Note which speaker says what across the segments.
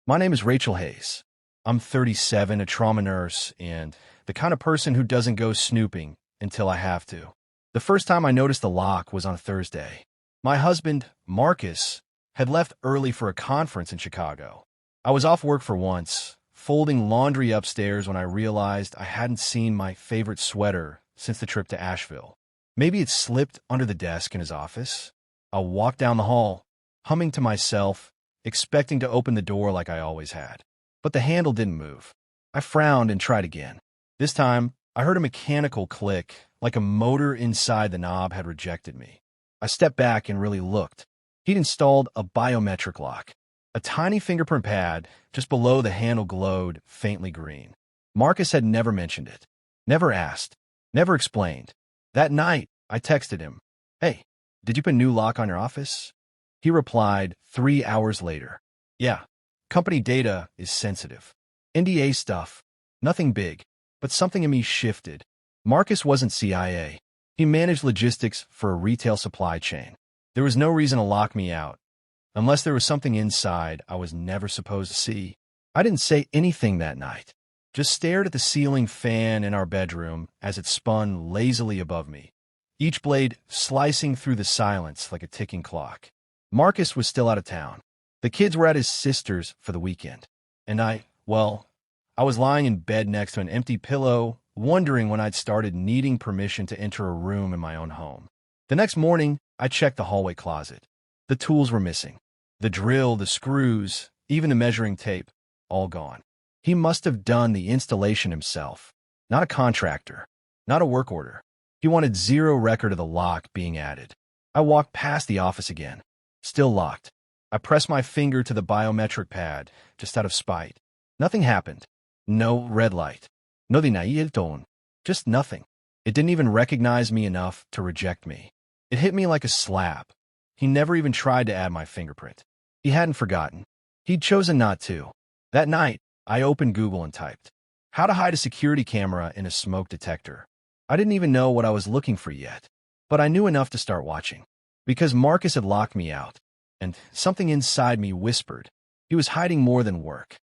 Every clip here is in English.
Speaker 1: My name is Rachel Hayes. I'm 37, a trauma nurse, and the kind of person who doesn't go snooping until I have to. The first time I noticed the lock was on Thursday. My husband, Marcus, had left early for a conference in Chicago. I was off work for once, folding laundry upstairs when I realized I hadn't seen my favorite sweater since the trip to Asheville. Maybe it slipped under the desk in his office. I walked down the hall, humming to myself, expecting to open the door like I always had. But the handle didn't move. I frowned and tried again. This time, I heard a mechanical click, like a motor inside the knob had rejected me. I stepped back and really looked. He'd installed a biometric lock. A tiny fingerprint pad just below the handle glowed faintly green. Marcus had never mentioned it, never asked, never explained. That night, I texted him, "Hey, did you put a new lock on your office?" He replied 3 hours later, "Yeah, company data is sensitive. NDA stuff, nothing big, but something in me shifted." Marcus wasn't CIA. He managed logistics for a retail supply chain. There was no reason to lock me out, unless there was something inside I was never supposed to see. I didn't say anything that night, just stared at the ceiling fan in our bedroom as it spun lazily above me, each blade slicing through the silence like a ticking clock. Marcus was still out of town. The kids were at his sister's for the weekend. And I was lying in bed next to an empty pillow, wondering when I'd started needing permission to enter a room in my own home. The next morning, I checked the hallway closet. The tools were missing. The drill, the screws, even the measuring tape, all gone. He must have done the installation himself. Not a contractor. Not a work order. He wanted zero record of the lock being added. I walked past the office again. Still locked. I pressed my finger to the biometric pad, just out of spite. Nothing happened. No red light. No tone. Just nothing. It didn't even recognize me enough to reject me. It hit me like a slap. He never even tried to add my fingerprint. He hadn't forgotten. He'd chosen not to. That night, I opened Google and typed, "How to hide a security camera in a smoke detector." I didn't even know what I was looking for yet, but I knew enough to start watching. Because Marcus had locked me out, and something inside me whispered he was hiding more than work.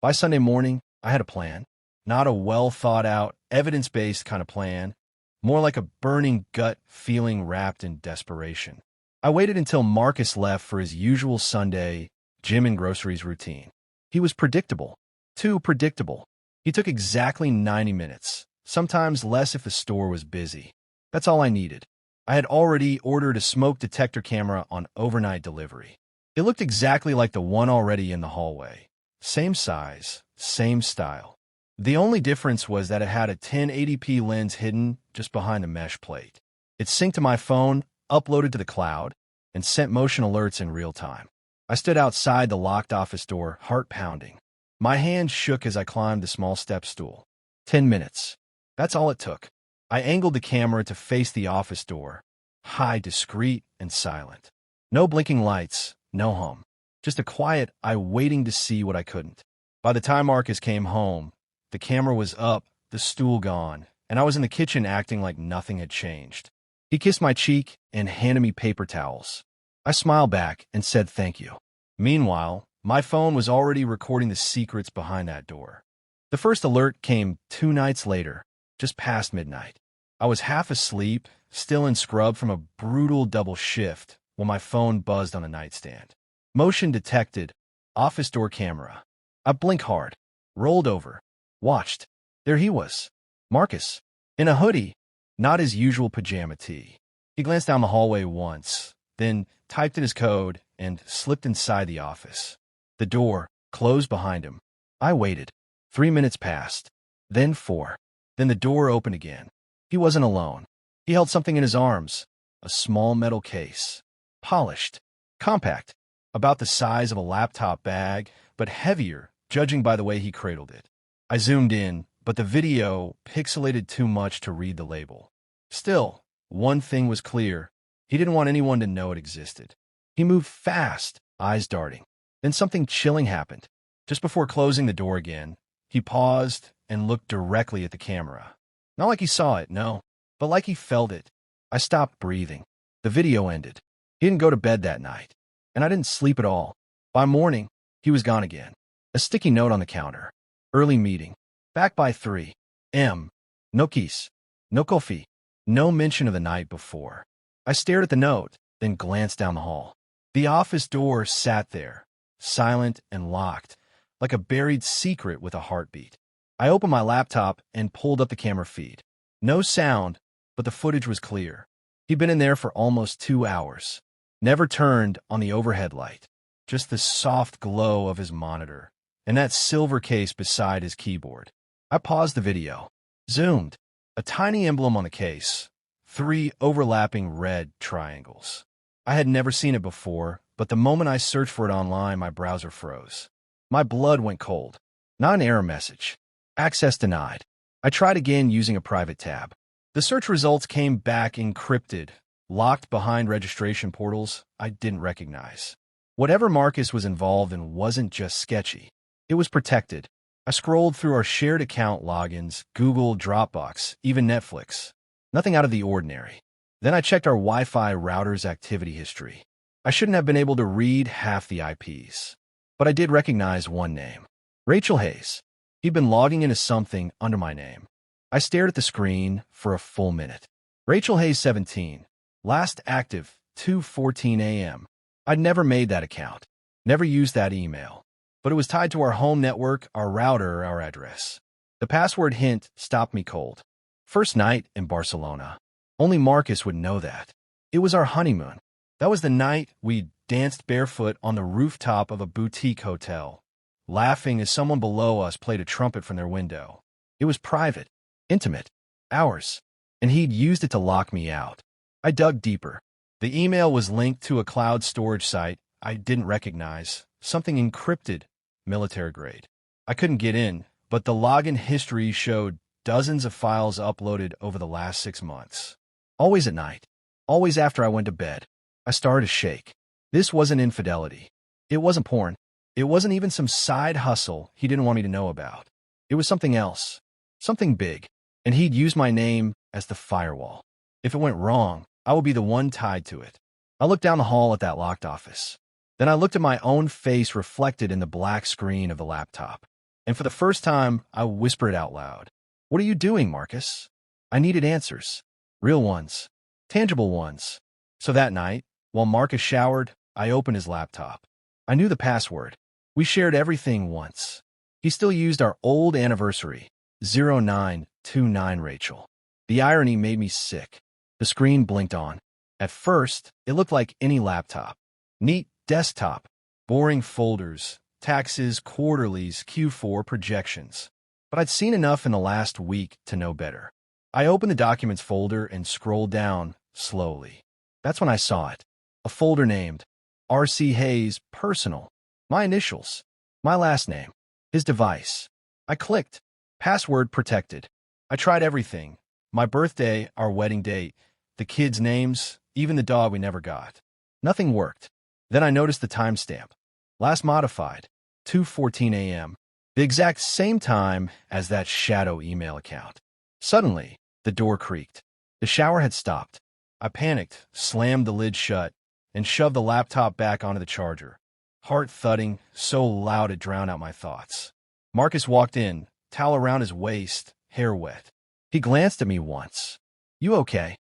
Speaker 1: By Sunday morning, I had a plan. Not a well-thought-out, evidence-based kind of plan, more like a burning gut feeling wrapped in desperation. I waited until Marcus left for his usual Sunday gym and groceries routine. He was predictable. Too predictable. He took exactly 90 minutes, sometimes less if the store was busy. That's all I needed. I had already ordered a smoke detector camera on overnight delivery. It looked exactly like the one already in the hallway. Same size, same style. The only difference was that it had a 1080p lens hidden just behind the mesh plate. It synced to my phone, uploaded to the cloud, and sent motion alerts in real time. I stood outside the locked office door, heart pounding. My hands shook as I climbed the small step stool. 10 minutes. That's all it took. I angled the camera to face the office door, high, discreet, and silent. No blinking lights, no hum. Just a quiet eye waiting to see what I couldn't. By the time Marcus came home, the camera was up, the stool gone, and I was in the kitchen acting like nothing had changed. He kissed my cheek and handed me paper towels. I smiled back and said thank you. Meanwhile, my phone was already recording the secrets behind that door. The first alert came 2 nights later, just past midnight. I was half asleep, still in scrub from a brutal double shift, when my phone buzzed on the nightstand. Motion detected, office door camera. I blinked hard, rolled over, watched. There he was, Marcus, in a hoodie, not his usual pajama tee. He glanced down the hallway once, then typed in his code and slipped inside the office. The door closed behind him. I waited. 3 minutes passed, then 4. Then the door opened again. He wasn't alone. He held something in his arms, a small metal case. Polished, compact, about the size of a laptop bag, but heavier, judging by the way he cradled it. I zoomed in, but the video pixelated too much to read the label. Still, one thing was clear. He didn't want anyone to know it existed. He moved fast, eyes darting. Then something chilling happened. Just before closing the door again, he paused and looked directly at the camera. Not like he saw it, no, but like he felt it. I stopped breathing. The video ended. He didn't go to bed that night, and I didn't sleep at all. By morning, he was gone again. A sticky note on the counter. Early meeting. Back by 3 m. No keys. No coffee. No mention of the night before. I stared at the note, then glanced down the hall. The office door sat there, silent and locked, like a buried secret with a heartbeat. I opened my laptop and pulled up the camera feed. No sound, but the footage was clear. He'd been in there for almost 2 hours. Never turned on the overhead light. Just the soft glow of his monitor and that silver case beside his keyboard. I paused the video. Zoomed. A tiny emblem on the case. 3 overlapping red triangles. I had never seen it before, but the moment I searched for it online, my browser froze. My blood went cold. Not an error message. Access denied. I tried again using a private tab. The search results came back encrypted, locked behind registration portals I didn't recognize. Whatever Marcus was involved in wasn't just sketchy. It was protected. I scrolled through our shared account logins, Google, Dropbox, even Netflix. Nothing out of the ordinary. Then I checked our Wi-Fi router's activity history. I shouldn't have been able to read half the IPs. But I did recognize one name. Rachel Hayes. He'd been logging into something under my name. I stared at the screen for a full minute. Rachel Hayes 17. Last active, 2:14 a.m. I'd never made that account. Never used that email. But it was tied to our home network, our router, our address. The password hint stopped me cold. First night in Barcelona. Only Marcus would know that. It was our honeymoon. That was the night we danced barefoot on the rooftop of a boutique hotel, laughing as someone below us played a trumpet from their window. It was private, intimate, ours, and he'd used it to lock me out. I dug deeper. The email was linked to a cloud storage site I didn't recognize, something encrypted, military grade. I couldn't get in, but the login history showed dozens of files uploaded over the last 6 months. Always at night. Always after I went to bed. I started to shake. This wasn't infidelity. It wasn't porn. It wasn't even some side hustle he didn't want me to know about. It was something else. Something big. And he'd use my name as the firewall. If it went wrong, I would be the one tied to it. I looked down the hall at that locked office. Then I looked at my own face reflected in the black screen of the laptop. And for the first time, I whispered out loud. What are you doing, Marcus? I needed answers. Real ones. Tangible ones. So that night, while Marcus showered, I opened his laptop. I knew the password. We shared everything once. He still used our old anniversary, 0929 Rachel. The irony made me sick. The screen blinked on. At first, it looked like any laptop. Neat desktop, boring folders, taxes, quarterlies, Q4 projections. But I'd seen enough in the last week to know better. I opened the documents folder and scrolled down slowly. That's when I saw it. A folder named R.C. Hayes Personal. My initials. My last name. His device. I clicked. Password protected. I tried everything. My birthday, our wedding date, the kids' names, even the dog we never got. Nothing worked. Then I noticed the timestamp. Last modified, 2:14 a.m. The exact same time as that shadow email account. Suddenly, the door creaked. The shower had stopped. I panicked, slammed the lid shut, and shoved the laptop back onto the charger. Heart thudding, so loud it drowned out my thoughts. Marcus walked in, towel around his waist, hair wet. He glanced at me once. You okay?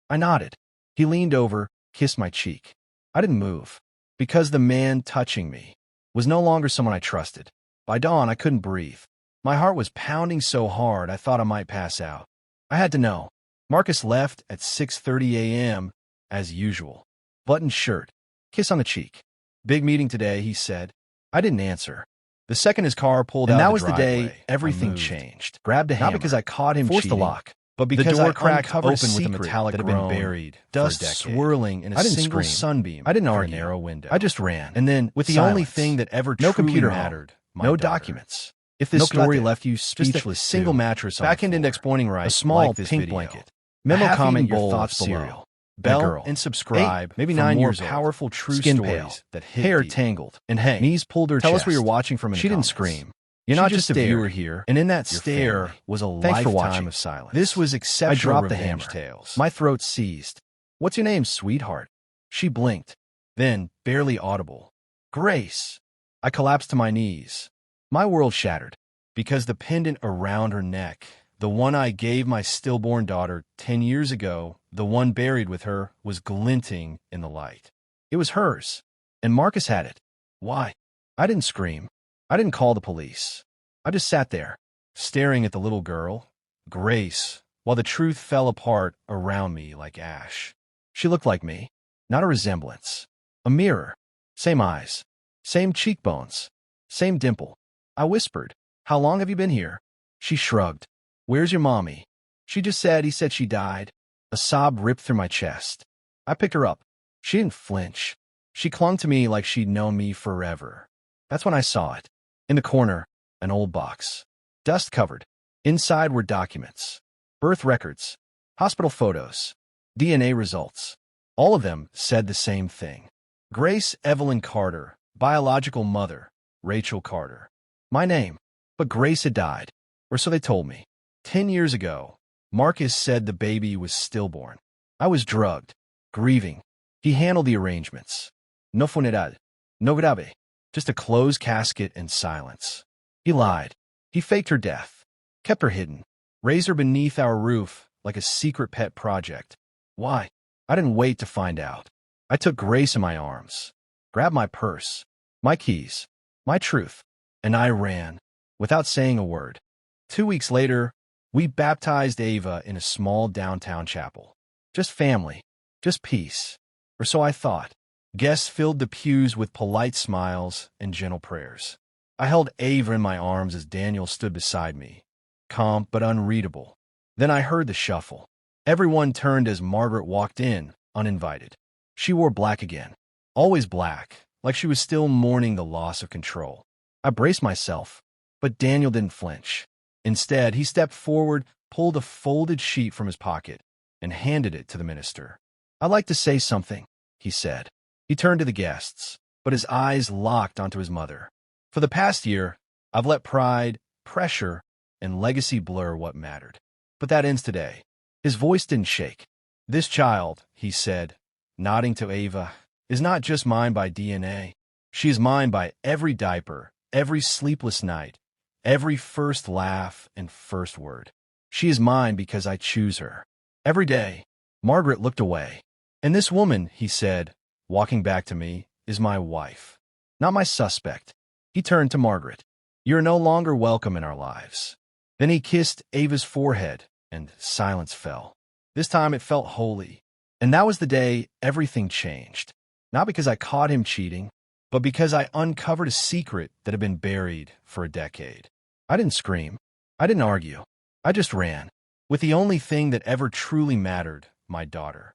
Speaker 1: I nodded. He leaned over, kissed my cheek. I didn't move, because the man touching me was no longer someone I trusted. By dawn, I couldn't breathe. My heart was pounding so hard I thought I might pass out. I had to know. Marcus left at 6:30 a.m. as usual. Buttoned shirt. Kiss on the cheek. Big meeting today, he said. I didn't answer. The second his car pulled out of the driveway, that was the day everything changed. Grabbed a hammer. Not because I caught him forced cheating, the lock, but because the door cracked open with a metallic that had been buried, dust swirling in a single sunbeam. I didn't argue. A narrow window. I just ran. And then, with the only thing that ever truly computer mattered, no documents. If this story left you speechless, just a single mattress on back-end index pointing right, a small pink blanket, memo comment your thoughts below, bell and subscribe. Maybe 9 years old, powerful true skin pale, that hit hair deep. Tangled, and hey, knees pulled her. Tell chest. Us where you're watching from. She didn't scream. You're not just a viewer here, and in that stare was a lifetime of silence. This was exceptional. I dropped the hammer. Tales. My throat seized. What's your name, sweetheart? She blinked. Then, barely audible. Grace. I collapsed to my knees. My world shattered because the pendant around her neck, the one I gave my stillborn daughter 10 years ago, the one buried with her, was glinting in the light. It was hers, and Marcus had it. Why? I didn't scream. I didn't call the police. I just sat there, staring at the little girl, Grace, while the truth fell apart around me like ash. She looked like me, not a resemblance. A mirror. Same eyes, same cheekbones, same dimple. I whispered, "How long have you been here?" She shrugged. "Where's your mommy?" He said she died." A sob ripped through my chest. I picked her up. She didn't flinch. She clung to me like she'd known me forever. That's when I saw it. In the corner, an old box. Dust covered. Inside were documents. Birth records. Hospital photos. DNA results. All of them said the same thing. Grace Evelyn Carter, biological mother, Rachel Carter. My name. But Grace had died, or so they told me. 10 years ago, Marcus said the baby was stillborn. I was drugged, grieving. He handled the arrangements. No funeral, no grave, just a closed casket and silence. He lied. He faked her death, kept her hidden, raised her beneath our roof like a secret pet project. Why? I didn't wait to find out. I took Grace in my arms, grabbed my purse, my keys, my truth, and I ran, without saying a word. 2 weeks later, we baptized Ava in a small downtown chapel. Just family, just peace, or so I thought. Guests filled the pews with polite smiles and gentle prayers. I held Ava in my arms as Daniel stood beside me, calm but unreadable. Then I heard the shuffle. Everyone turned as Margaret walked in, uninvited. She wore black again, always black, like she was still mourning the loss of control. I braced myself, but Daniel didn't flinch. Instead, he stepped forward, pulled a folded sheet from his pocket, and handed it to the minister. "I'd like to say something," he said. He turned to the guests, but his eyes locked onto his mother. "For the past year, I've let pride, pressure, and legacy blur what mattered. But that ends today." His voice didn't shake. "This child," he said, nodding to Ava, "is not just mine by DNA. She is mine by every diaper, every sleepless night, every first laugh and first word. She is mine because I choose her. Every day." Margaret looked away. "And this woman," he said, walking back to me, "is my wife, not my suspect." He turned to Margaret. "You're no longer welcome in our lives." Then he kissed Ava's forehead, and silence fell. This time it felt holy. And that was the day everything changed. Not because I caught him cheating, but because I uncovered a secret that had been buried for a decade. I didn't scream. I didn't argue. I just ran, with the only thing that ever truly mattered, my daughter.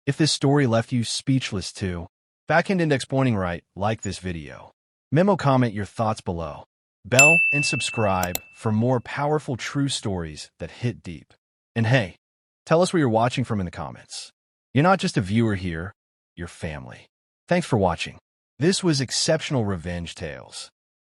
Speaker 1: If this story left you speechless too, backend index pointing right, like this video. Memo comment your thoughts below. Bell and subscribe for more powerful true stories that hit deep. And hey, tell us where you're watching from in the comments. You're not just a viewer here, you're family. Thanks for watching. This was Exceptional Revenge Tales.